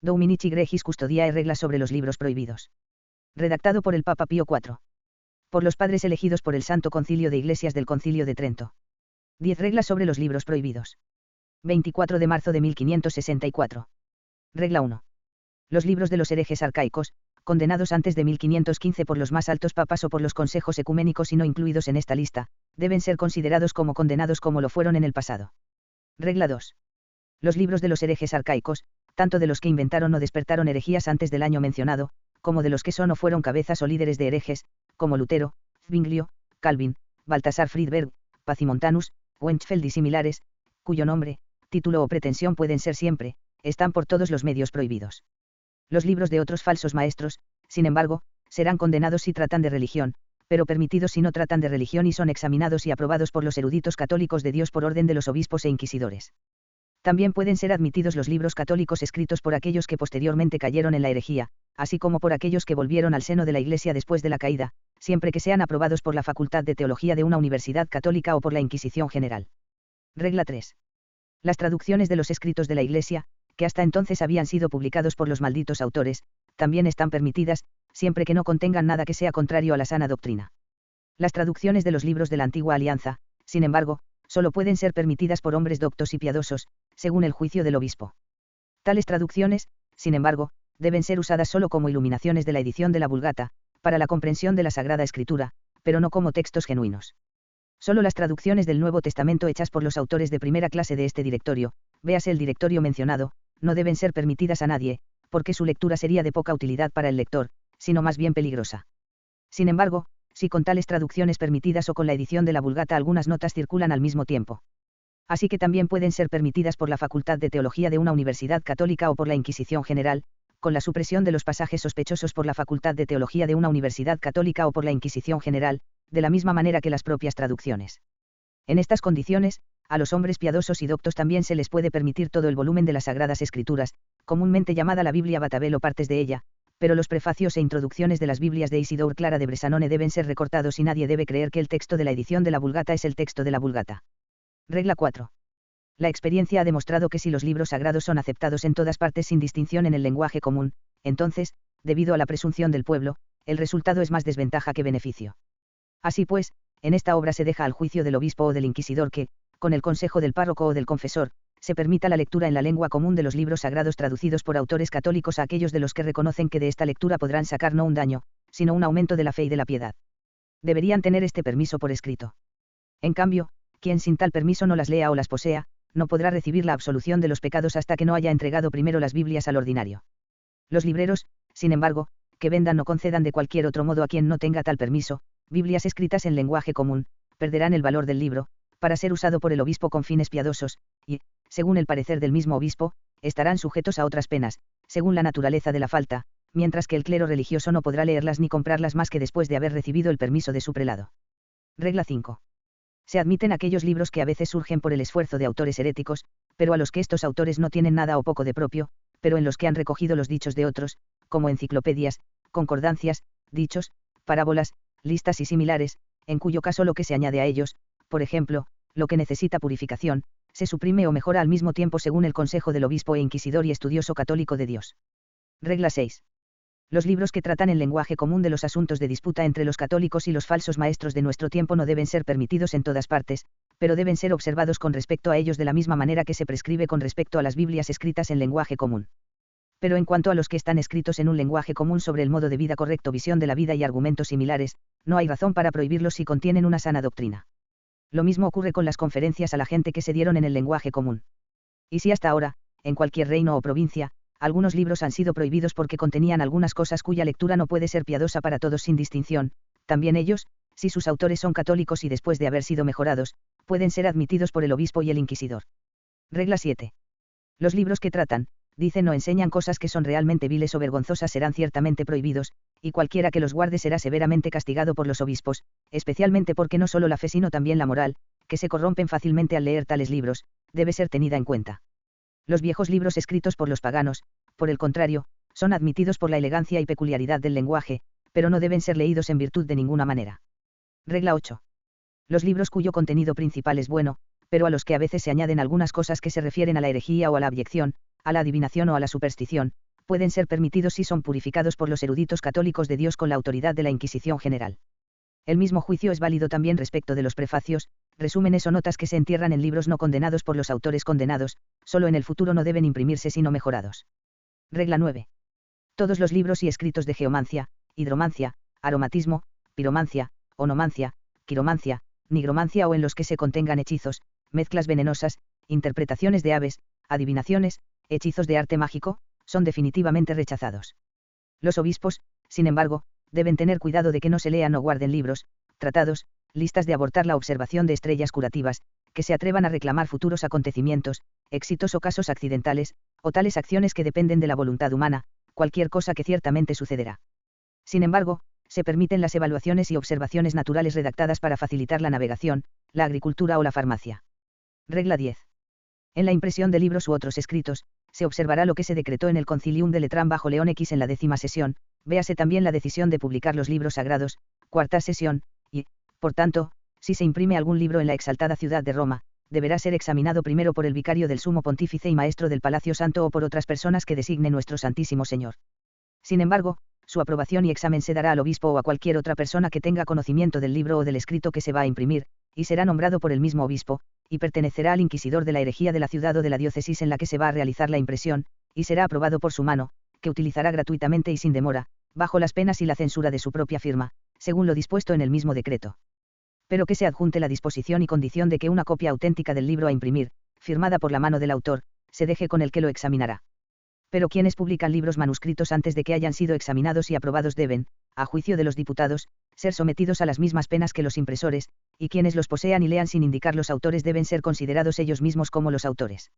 Dominici Gregis Custodiae Reglas sobre los libros prohibidos. Redactado por el Papa Pío IV. Por los padres elegidos por el Santo Concilio de Iglesias del Concilio de Trento. 10 reglas sobre los libros prohibidos. 24 de marzo de 1564. Regla 1. Los libros de los herejes arcaicos, condenados antes de 1515 por los más altos papas o por los consejos ecuménicos y no incluidos en esta lista, deben ser considerados como condenados como lo fueron en el pasado. Regla 2. Los libros de los herejes arcaicos, tanto de los que inventaron o despertaron herejías antes del año mencionado, como de los que son o fueron cabezas o líderes de herejes, como Lutero, Zwinglio, Calvin, Baltasar Friedberg, Pacimontanus, Wenchfeld y similares, cuyo nombre, título o pretensión pueden ser siempre, están por todos los medios prohibidos. Los libros de otros falsos maestros, sin embargo, serán condenados si tratan de religión, pero permitidos si no tratan de religión y son examinados y aprobados por los eruditos católicos de Dios por orden de los obispos e inquisidores. También pueden ser admitidos los libros católicos escritos por aquellos que posteriormente cayeron en la herejía, así como por aquellos que volvieron al seno de la Iglesia después de la caída, siempre que sean aprobados por la Facultad de Teología de una universidad católica o por la Inquisición General. Regla 3. Las traducciones de los escritos de la Iglesia, que hasta entonces habían sido publicados por los malditos autores, también están permitidas, siempre que no contengan nada que sea contrario a la sana doctrina. Las traducciones de los libros de la Antigua Alianza, sin embargo, solo pueden ser permitidas por hombres doctos y piadosos, según el juicio del obispo. Tales traducciones, sin embargo, deben ser usadas solo como iluminaciones de la edición de la Vulgata, para la comprensión de la Sagrada Escritura, pero no como textos genuinos. Solo las traducciones del Nuevo Testamento hechas por los autores de primera clase de este directorio, véase el directorio mencionado, no deben ser permitidas a nadie, porque su lectura sería de poca utilidad para el lector, sino más bien peligrosa. Sin embargo, si con tales traducciones permitidas o con la edición de la Vulgata algunas notas circulan al mismo tiempo. Así que también pueden ser permitidas por la Facultad de Teología de una universidad católica o por la Inquisición General, con la supresión de los pasajes sospechosos por la Facultad de Teología de una universidad católica o por la Inquisición General, de la misma manera que las propias traducciones. En estas condiciones, a los hombres piadosos y doctos también se les puede permitir todo el volumen de las Sagradas Escrituras, comúnmente llamada la Biblia Batabel o partes de ella, pero los prefacios e introducciones de las Biblias de Isidore Clara de Bressanone deben ser recortados y nadie debe creer que el texto de la edición de la Vulgata es el texto de la Vulgata. Regla 4. La experiencia ha demostrado que si los libros sagrados son aceptados en todas partes sin distinción en el lenguaje común, entonces, debido a la presunción del pueblo, el resultado es más desventaja que beneficio. Así pues, en esta obra se deja al juicio del obispo o del inquisidor que, con el consejo del párroco o del confesor, se permita la lectura en la lengua común de los libros sagrados traducidos por autores católicos a aquellos de los que reconocen que de esta lectura podrán sacar no un daño, sino un aumento de la fe y de la piedad. Deberían tener este permiso por escrito. En cambio, quien sin tal permiso no las lea o las posea, no podrá recibir la absolución de los pecados hasta que no haya entregado primero las Biblias al ordinario. Los libreros, sin embargo, que vendan o concedan de cualquier otro modo a quien no tenga tal permiso, Biblias escritas en lenguaje común, perderán el valor del libro, para ser usado por el obispo con fines piadosos, y, según el parecer del mismo obispo, estarán sujetos a otras penas, según la naturaleza de la falta, mientras que el clero religioso no podrá leerlas ni comprarlas más que después de haber recibido el permiso de su prelado. Regla 5. Se admiten aquellos libros que a veces surgen por el esfuerzo de autores heréticos, pero a los que estos autores no tienen nada o poco de propio, pero en los que han recogido los dichos de otros, como enciclopedias, concordancias, dichos, parábolas, listas y similares, en cuyo caso lo que se añade a ellos, por ejemplo, lo que necesita purificación, se suprime o mejora al mismo tiempo según el consejo del obispo e inquisidor y estudioso católico de Dios. Regla 6. Los libros que tratan en lenguaje común de los asuntos de disputa entre los católicos y los falsos maestros de nuestro tiempo no deben ser permitidos en todas partes, pero deben ser observados con respecto a ellos de la misma manera que se prescribe con respecto a las Biblias escritas en lenguaje común. Pero en cuanto a los que están escritos en un lenguaje común sobre el modo de vida correcto, visión de la vida y argumentos similares, no hay razón para prohibirlos si contienen una sana doctrina. Lo mismo ocurre con las conferencias a la gente que se dieron en el lenguaje común. Y si hasta ahora, en cualquier reino o provincia, algunos libros han sido prohibidos porque contenían algunas cosas cuya lectura no puede ser piadosa para todos sin distinción, también ellos, si sus autores son católicos y después de haber sido mejorados, pueden ser admitidos por el obispo y el inquisidor. Regla 7. Los libros que tratan, dicen o enseñan cosas que son realmente viles o vergonzosas serán ciertamente prohibidos, y cualquiera que los guarde será severamente castigado por los obispos, especialmente porque no solo la fe sino también la moral, que se corrompen fácilmente al leer tales libros, debe ser tenida en cuenta. Los viejos libros escritos por los paganos, por el contrario, son admitidos por la elegancia y peculiaridad del lenguaje, pero no deben ser leídos en virtud de ninguna manera. Regla 8. Los libros cuyo contenido principal es bueno, pero a los que a veces se añaden algunas cosas que se refieren a la herejía o a la abyección, a la adivinación o a la superstición, pueden ser permitidos si son purificados por los eruditos católicos de Dios con la autoridad de la Inquisición General. El mismo juicio es válido también respecto de los prefacios, resúmenes o notas que se entierran en libros no condenados por los autores condenados, solo en el futuro no deben imprimirse sino mejorados. Regla 9. Todos los libros y escritos de geomancia, hidromancia, aromatismo, piromancia, onomancia, quiromancia, nigromancia o en los que se contengan hechizos, mezclas venenosas, interpretaciones de aves, adivinaciones, hechizos de arte mágico, son definitivamente rechazados. Los obispos, sin embargo, deben tener cuidado de que no se lean o guarden libros, tratados, listas de abortar la observación de estrellas curativas, que se atrevan a reclamar futuros acontecimientos, éxitos o casos accidentales, o tales acciones que dependen de la voluntad humana, cualquier cosa que ciertamente sucederá. Sin embargo, se permiten las evaluaciones y observaciones naturales redactadas para facilitar la navegación, la agricultura o la farmacia. Regla 10. En la impresión de libros u otros escritos, se observará lo que se decretó en el Concilium de Letrán bajo León X en la 10ª sesión, véase también la decisión de publicar los libros sagrados, 4ª sesión, y, por tanto, si se imprime algún libro en la exaltada ciudad de Roma, deberá ser examinado primero por el vicario del Sumo Pontífice y maestro del Palacio Santo o por otras personas que designe nuestro Santísimo Señor. Sin embargo, su aprobación y examen se dará al obispo o a cualquier otra persona que tenga conocimiento del libro o del escrito que se va a imprimir, y será nombrado por el mismo obispo, y pertenecerá al inquisidor de la herejía de la ciudad o de la diócesis en la que se va a realizar la impresión, y será aprobado por su mano, que utilizará gratuitamente y sin demora, bajo las penas y la censura de su propia firma, según lo dispuesto en el mismo decreto. Pero que se adjunte la disposición y condición de que una copia auténtica del libro a imprimir, firmada por la mano del autor, se deje con el que lo examinará. Pero quienes publican libros manuscritos antes de que hayan sido examinados y aprobados deben, a juicio de los diputados, ser sometidos a las mismas penas que los impresores, y quienes los posean y lean sin indicar los autores deben ser considerados ellos mismos como los autores.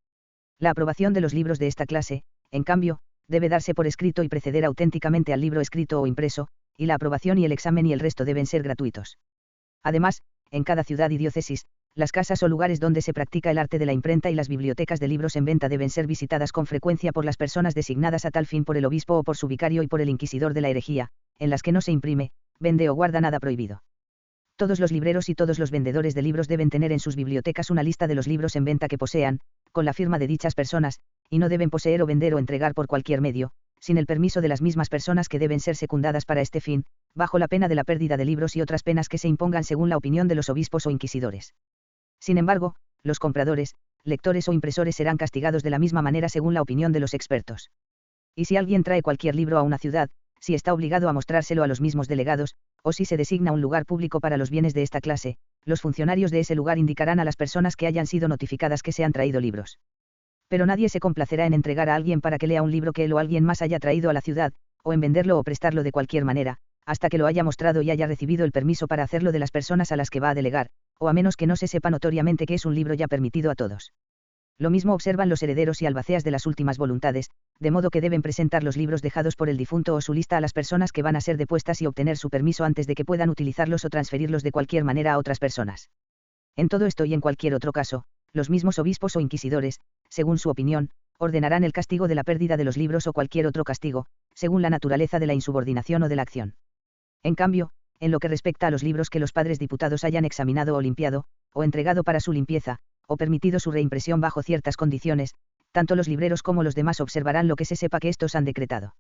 La aprobación de los libros de esta clase, en cambio, debe darse por escrito y preceder auténticamente al libro escrito o impreso, y la aprobación y el examen y el resto deben ser gratuitos. Además, en cada ciudad y diócesis, las casas o lugares donde se practica el arte de la imprenta y las bibliotecas de libros en venta deben ser visitadas con frecuencia por las personas designadas a tal fin por el obispo o por su vicario y por el inquisidor de la herejía, en las que no se imprime, vende o guarda nada prohibido. Todos los libreros y todos los vendedores de libros deben tener en sus bibliotecas una lista de los libros en venta que posean, con la firma de dichas personas, y no deben poseer o vender o entregar por cualquier medio, sin el permiso de las mismas personas que deben ser secundadas para este fin, bajo la pena de la pérdida de libros y otras penas que se impongan según la opinión de los obispos o inquisidores. Sin embargo, los compradores, lectores o impresores serán castigados de la misma manera según la opinión de los expertos. Y si alguien trae cualquier libro a una ciudad, si está obligado a mostrárselo a los mismos delegados, o si se designa un lugar público para los bienes de esta clase, los funcionarios de ese lugar indicarán a las personas que hayan sido notificadas que se han traído libros. Pero nadie se complacerá en entregar a alguien para que lea un libro que él o alguien más haya traído a la ciudad, o en venderlo o prestarlo de cualquier manera, hasta que lo haya mostrado y haya recibido el permiso para hacerlo de las personas a las que va a delegar, o a menos que no se sepa notoriamente que es un libro ya permitido a todos. Lo mismo observan los herederos y albaceas de las últimas voluntades, de modo que deben presentar los libros dejados por el difunto o su lista a las personas que van a ser depuestas y obtener su permiso antes de que puedan utilizarlos o transferirlos de cualquier manera a otras personas. En todo esto y en cualquier otro caso, los mismos obispos o inquisidores, según su opinión, ordenarán el castigo de la pérdida de los libros o cualquier otro castigo, según la naturaleza de la insubordinación o de la acción. En cambio, en lo que respecta a los libros que los padres diputados hayan examinado o limpiado, o entregado para su limpieza, o permitido su reimpresión bajo ciertas condiciones, tanto los libreros como los demás observarán lo que se sepa que estos han decretado.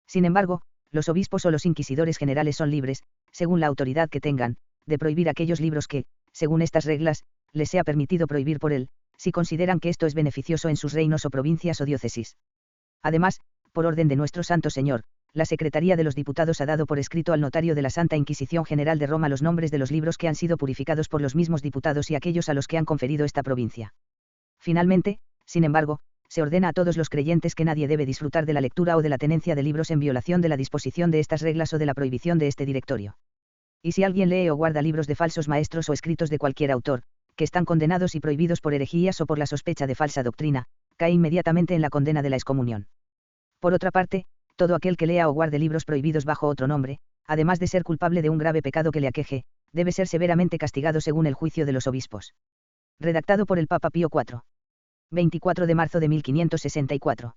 Sin embargo, los obispos o los inquisidores generales son libres, según la autoridad que tengan, de prohibir aquellos libros que, según estas reglas, les sea permitido prohibir por él, si consideran que esto es beneficioso en sus reinos o provincias o diócesis. Además, por orden de nuestro Santo Señor, la Secretaría de los Diputados ha dado por escrito al notario de la Santa Inquisición General de Roma los nombres de los libros que han sido purificados por los mismos diputados y aquellos a los que han conferido esta provincia. Finalmente, sin embargo, se ordena a todos los creyentes que nadie debe disfrutar de la lectura o de la tenencia de libros en violación de la disposición de estas reglas o de la prohibición de este directorio. Y si alguien lee o guarda libros de falsos maestros o escritos de cualquier autor, que están condenados y prohibidos por herejías o por la sospecha de falsa doctrina, cae inmediatamente en la condena de la excomunión. Por otra parte, todo aquel que lea o guarde libros prohibidos bajo otro nombre, además de ser culpable de un grave pecado que le aqueje, debe ser severamente castigado según el juicio de los obispos. Redactado por el Papa Pío IV. 24 de marzo de 1564.